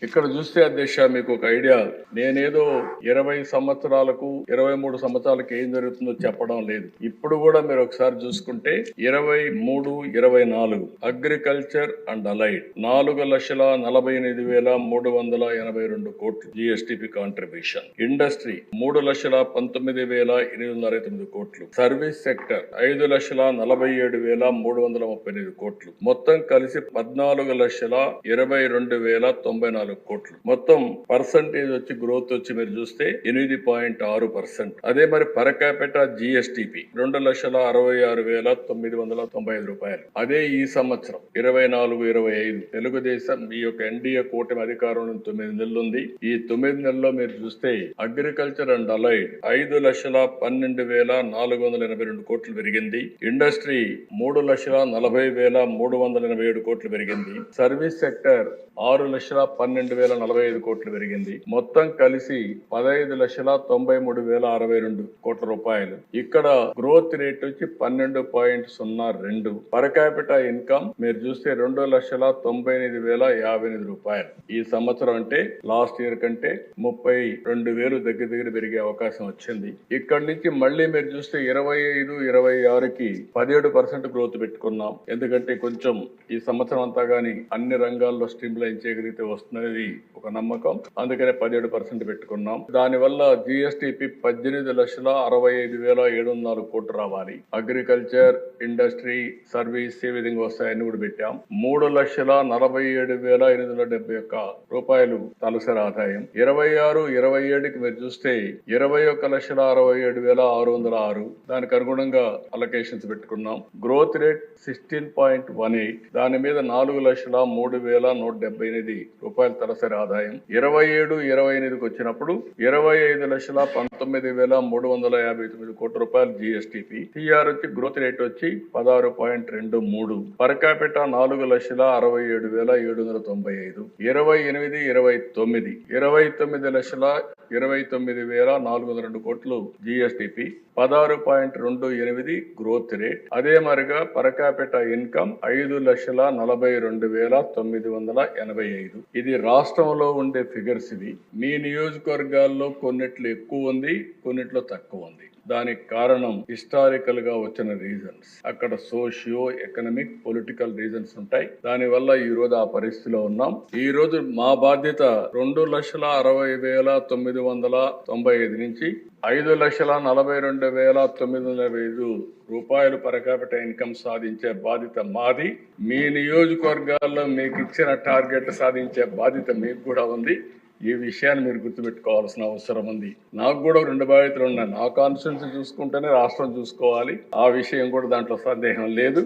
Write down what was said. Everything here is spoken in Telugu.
ఇక్కడ చూస్తే అధ్యక్ష మీకు ఒక ఐడియా, నేనేదో 20 సంవత్సరాలకు 23 సంవత్సరాలకు ఏం జరుగుతుందో చెప్పడం లేదు. ఇప్పుడు కూడా మీరు ఒకసారి చూసుకుంటే 23-24 అగ్రికల్చర్ అండ్ అలైడ్ 4,48,382 కోట్లు జిఎస్టిపి కాంట్రిబ్యూషన్. ఇండస్ట్రీ 3,19,869 కోట్లు. సర్వీస్ సెక్టర్ 5,47,339 కోట్లు. మొత్తం కలిసి 14,22,094 కోట్లు. మొత్తం పర్సంటేజ్ వచ్చి గ్రోత్ వచ్చి మీరు చూస్తే 8.6%. అదే మరి పర్ క్యాపిటల్ జిఎస్టిపి 2,66,995 రూపాయలు. అదే ఈ సంవత్సరం 24-25 తెలుగుదేశం ఈ యొక్క ఎన్డీఏ కూటమి అధికారంలో 9 నెలలు ఉంది. ఈ 9 నెలల్లో మీరు చూస్తే అగ్రికల్చర్ అండ్ అలైడ్ 5,12,482 కోట్లు పెరిగింది. ఇండస్ట్రీ 3,40,387 కోట్లు పెరిగింది. సర్వీస్ సెక్టర్ 6,12,045 కోట్లు పెరిగింది. మొత్తం కలిసి 15,93,062 కోట్ల రూపాయలు. ఇక్కడ గ్రోత్ రేట్ వచ్చి 12.02. పర్ క్యాపిటల్ ఇన్కమ్ మీరు చూస్తే 2,98,058 రూపాయలు. ఈ సంవత్సరం అంటే లాస్ట్ ఇయర్ కంటే 32,000 దగ్గర పెరిగే అవకాశం వచ్చింది. ఇక్కడ నుంచి మళ్ళీ మీరు చూస్తే 25-26కి 17% గ్రోత్ పెట్టుకున్నాం. ఎందుకంటే కొంచెం ఈ సంవత్సరం అంతా గానీ అన్ని రంగాల్లో స్ట్రీమ్లైన్ చేయగలిగితే వస్తున్నది ఒక నమ్మకం. అందుకనే 17% పెట్టుకున్నాం. దానివల్ల జిఎస్టిపి 18,65,704 కోట్లు రావాలి. అగ్రికల్చర్, ఇండస్ట్రీ, సర్వీస్ ఏ విధంగా వస్తాయని కూడా పెట్టాం. 3,47,871 రూపాయలు తలసరి ఆదాయం. 26-27కి మీరు చూస్తే 21,67,606. దానికి అనుగుణంగా అలొకేషన్స్ పెట్టుకున్నాం. Growth rate 16.18. దాని మీద 4,03,178 రూపాయలు తలసరి ఆదాయం. 27-28కి వచ్చినప్పుడు 25,19,359 కోట్ల రూపాయలు జిఎస్టిపి. టిఆర్ వచ్చి గ్రోత్ రేట్ వచ్చి 16.23. Per capital 4,67,795. 28-29 29,29,402 కోట్లు జిఎస్టిపి. 16.28 growth rate. అదే మరిగా పర్ క్యాపిటల్ ఇన్కమ్ 5,42,985. ఇది రాష్ట్రంలో ఉండే ఫిగర్స్. ఇవి మీ నియోజకవర్గాల్లో కొన్నిట్లో ఎక్కువ ఉంది, కొన్నిట్లో తక్కువ ఉంది. దానికి కారణం హిస్టారికల్ గా వచ్చిన రీజన్స్. అక్కడ సోషియో ఎకనామిక్ పొలిటికల్ రీజన్స్ ఉంటాయి. దాని వల్ల ఈ రోజు ఆ పరిస్థితిలో ఉన్నాం. ఈ రోజు మా బాధ్యత 2,60,995 నుంచి 5,42,905 రూపాయలు పర్ క్యాపిటల్ ఇన్కమ్ సాధించే బాధ్యత మాది. మీ నియోజకవర్గాల్లో మీకు ఇచ్చిన టార్గెట్ సాధించే బాధ్యత మీకు కూడా ఉంది. ఈ విషయాన్ని మీరు గుర్తుపెట్టుకోవాల్సిన అవసరం ఉంది. నాకు కూడా 2 బాధ్యతలు ఉన్నాయి. నా కాన్స్టిట్యున్సీ చూసుకుంటేనే రాష్ట్రం చూసుకోవాలి. ఆ విషయం కూడా దాంట్లో సందేహం లేదు.